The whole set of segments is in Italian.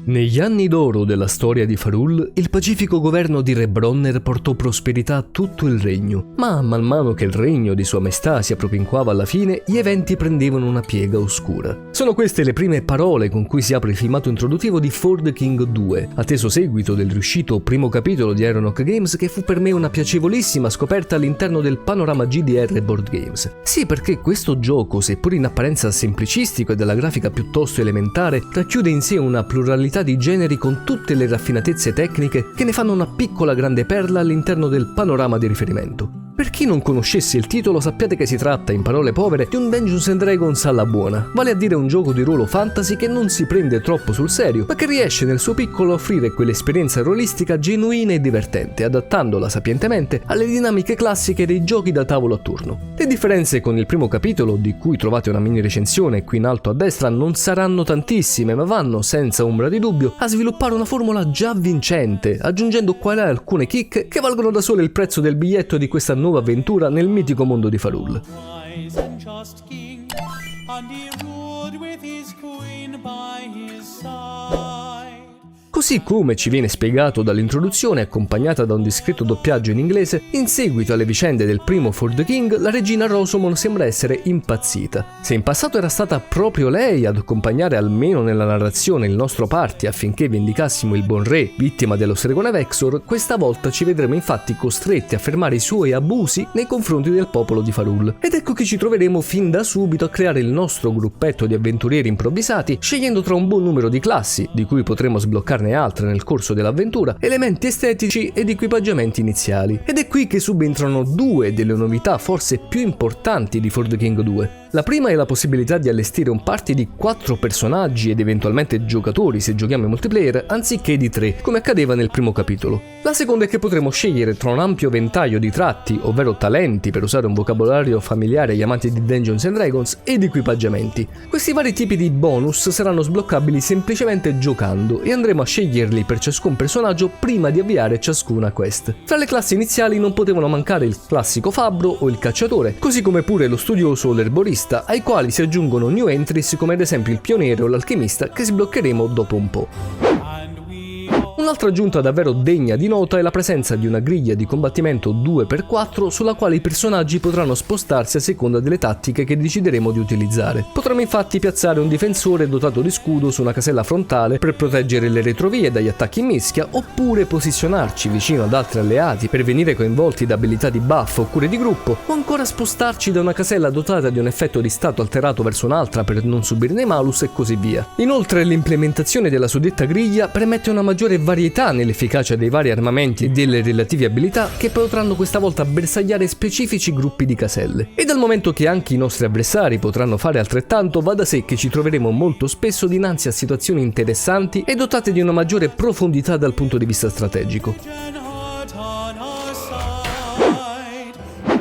Negli anni d'oro della storia di Farul, il pacifico governo di Re Bronner portò prosperità a tutto il regno, ma man mano che il regno di Sua Maestà si appropinquava alla fine, gli eventi prendevano una piega oscura. Sono queste le prime parole con cui si apre il filmato introduttivo di For the King 2, atteso seguito del riuscito primo capitolo di Ironhawk Games, che fu per me una piacevolissima scoperta all'interno del panorama GDR Board Games. Sì, perché questo gioco, seppur in apparenza semplicistico e dalla grafica piuttosto elementare, racchiude in sé una pluralità di generi con tutte le raffinatezze tecniche che ne fanno una piccola grande perla all'interno del panorama di riferimento. Per chi non conoscesse il titolo, sappiate che si tratta, in parole povere, di un Dungeons & Dragons alla buona, vale a dire un gioco di ruolo fantasy che non si prende troppo sul serio, ma che riesce nel suo piccolo a offrire quell'esperienza ruolistica genuina e divertente, adattandola sapientemente alle dinamiche classiche dei giochi da tavolo a turno. Le differenze con il primo capitolo, di cui trovate una mini recensione qui in alto a destra, non saranno tantissime, ma vanno, senza ombra di dubbio, a sviluppare una formula già vincente, aggiungendo qua e là alcune kick che valgono da sole il prezzo del biglietto di questa nuova avventura nel mitico mondo di Farul. Così come ci viene spiegato dall'introduzione, accompagnata da un discreto doppiaggio in inglese, in seguito alle vicende del primo For the King, la regina Rosamund sembra essere impazzita. Se in passato era stata proprio lei ad accompagnare almeno nella narrazione il nostro party affinché vendicassimo il buon re, vittima dello stregone Vexor, questa volta ci vedremo infatti costretti a fermare i suoi abusi nei confronti del popolo di Farul. Ed ecco che ci troveremo fin da subito a creare il nostro gruppetto di avventurieri improvvisati, scegliendo tra un buon numero di classi, di cui potremo sbloccarne altre nel corso dell'avventura, elementi estetici ed equipaggiamenti iniziali. Ed è qui che subentrano due delle novità forse più importanti di For the King 2. La prima è la possibilità di allestire un party di 4 personaggi ed eventualmente giocatori se giochiamo in multiplayer, anziché di 3, come accadeva nel primo capitolo. La seconda è che potremo scegliere tra un ampio ventaglio di tratti, ovvero talenti per usare un vocabolario familiare agli amanti di Dungeons & Dragons, ed equipaggiamenti. Questi vari tipi di bonus saranno sbloccabili semplicemente giocando e andremo a sceglierli per ciascun personaggio prima di avviare ciascuna quest. Tra le classi iniziali non potevano mancare il classico fabbro o il cacciatore, così come pure lo studioso o l'erborista, ai quali si aggiungono new entries come ad esempio il pioniere o l'alchimista che sbloccheremo dopo un po'. Un'altra aggiunta davvero degna di nota è la presenza di una griglia di combattimento 2x4 sulla quale i personaggi potranno spostarsi a seconda delle tattiche che decideremo di utilizzare. Potremo infatti piazzare un difensore dotato di scudo su una casella frontale per proteggere le retrovie dagli attacchi in mischia, oppure posizionarci vicino ad altri alleati per venire coinvolti da abilità di buff oppure di gruppo, o ancora spostarci da una casella dotata di un effetto di stato alterato verso un'altra per non subirne malus e così via. Inoltre l'implementazione della suddetta griglia permette una maggiore varietà nell'efficacia dei vari armamenti e delle relative abilità che potranno questa volta bersagliare specifici gruppi di caselle. E dal momento che anche i nostri avversari potranno fare altrettanto, va da sé che ci troveremo molto spesso dinanzi a situazioni interessanti e dotate di una maggiore profondità dal punto di vista strategico.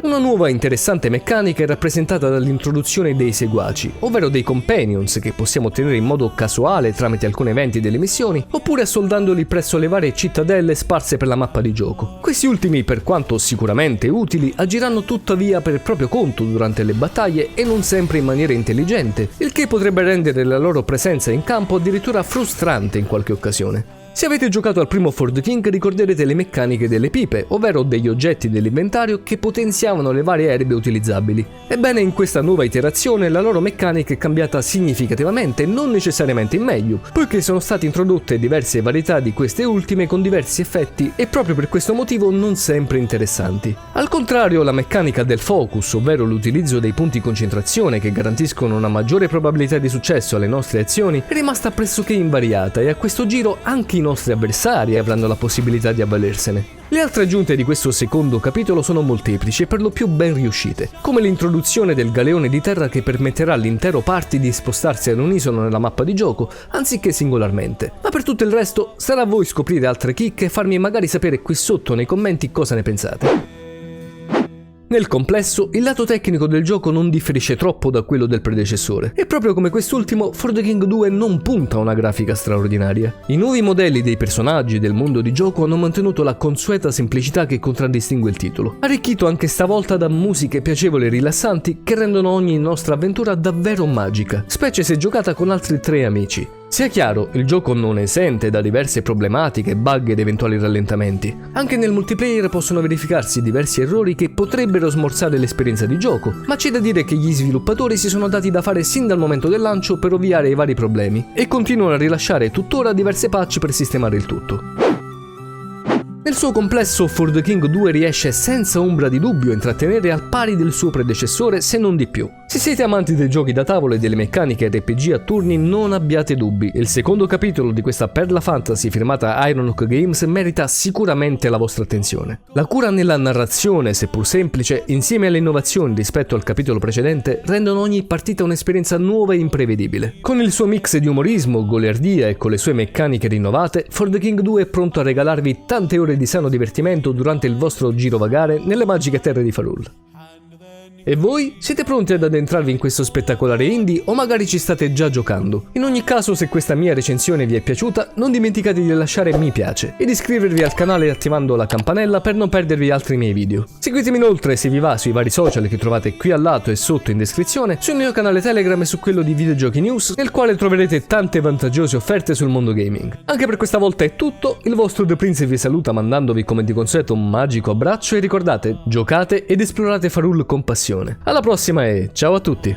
Una nuova interessante meccanica è rappresentata dall'introduzione dei seguaci, ovvero dei companions che possiamo ottenere in modo casuale tramite alcuni eventi delle missioni, oppure assoldandoli presso le varie cittadelle sparse per la mappa di gioco. Questi ultimi, per quanto sicuramente utili, agiranno tuttavia per il proprio conto durante le battaglie e non sempre in maniera intelligente, il che potrebbe rendere la loro presenza in campo addirittura frustrante in qualche occasione. Se avete giocato al primo For the King ricorderete le meccaniche delle pipe, ovvero degli oggetti dell'inventario che potenziavano le varie erbe utilizzabili. Ebbene, in questa nuova iterazione la loro meccanica è cambiata significativamente, non necessariamente in meglio, poiché sono state introdotte diverse varietà di queste ultime con diversi effetti e proprio per questo motivo non sempre interessanti. Al contrario, la meccanica del focus, ovvero l'utilizzo dei punti concentrazione che garantiscono una maggiore probabilità di successo alle nostre azioni, è rimasta pressoché invariata e a questo giro anche i nostri avversari avranno la possibilità di avvalersene. Le altre aggiunte di questo secondo capitolo sono molteplici e per lo più ben riuscite, come l'introduzione del galeone di terra che permetterà all'intero party di spostarsi ad unisono nella mappa di gioco, anziché singolarmente. Ma per tutto il resto sarà a voi scoprire altre chicche e farmi magari sapere qui sotto nei commenti cosa ne pensate. Nel complesso, il lato tecnico del gioco non differisce troppo da quello del predecessore, e proprio come quest'ultimo, For the King 2 non punta a una grafica straordinaria. I nuovi modelli dei personaggi e del mondo di gioco hanno mantenuto la consueta semplicità che contraddistingue il titolo, arricchito anche stavolta da musiche piacevoli e rilassanti che rendono ogni nostra avventura davvero magica, specie se giocata con altri 3 amici. Sia chiaro, il gioco non è esente da diverse problematiche, bug ed eventuali rallentamenti. Anche nel multiplayer possono verificarsi diversi errori che potrebbero smorzare l'esperienza di gioco, ma c'è da dire che gli sviluppatori si sono dati da fare sin dal momento del lancio per ovviare ai vari problemi e continuano a rilasciare tuttora diverse patch per sistemare il tutto. Nel suo complesso, For the King 2 riesce senza ombra di dubbio a intrattenere al pari del suo predecessore, se non di più. Se siete amanti dei giochi da tavolo e delle meccaniche RPG a turni, non abbiate dubbi. Il secondo capitolo di questa perla fantasy firmata Ironhawk Games merita sicuramente la vostra attenzione. La cura nella narrazione, seppur semplice, insieme alle innovazioni rispetto al capitolo precedente, rendono ogni partita un'esperienza nuova e imprevedibile. Con il suo mix di umorismo, goliardia e con le sue meccaniche rinnovate, For the King 2 è pronto a regalarvi tante ore di sano divertimento durante il vostro girovagare nelle magiche terre di Farul. E voi? Siete pronti ad addentrarvi in questo spettacolare indie o magari ci state già giocando? In ogni caso, se questa mia recensione vi è piaciuta, non dimenticate di lasciare mi piace ed iscrivervi al canale attivando la campanella per non perdervi altri miei video. Seguitemi inoltre, se vi va, sui vari social che trovate qui al lato e sotto in descrizione, sul mio canale Telegram e su quello di Videogiochi News, nel quale troverete tante vantaggiose offerte sul mondo gaming. Anche per questa volta è tutto, il vostro The Prince vi saluta mandandovi come di consueto un magico abbraccio e ricordate, giocate ed esplorate Farul con passione. Alla prossima e ciao a tutti!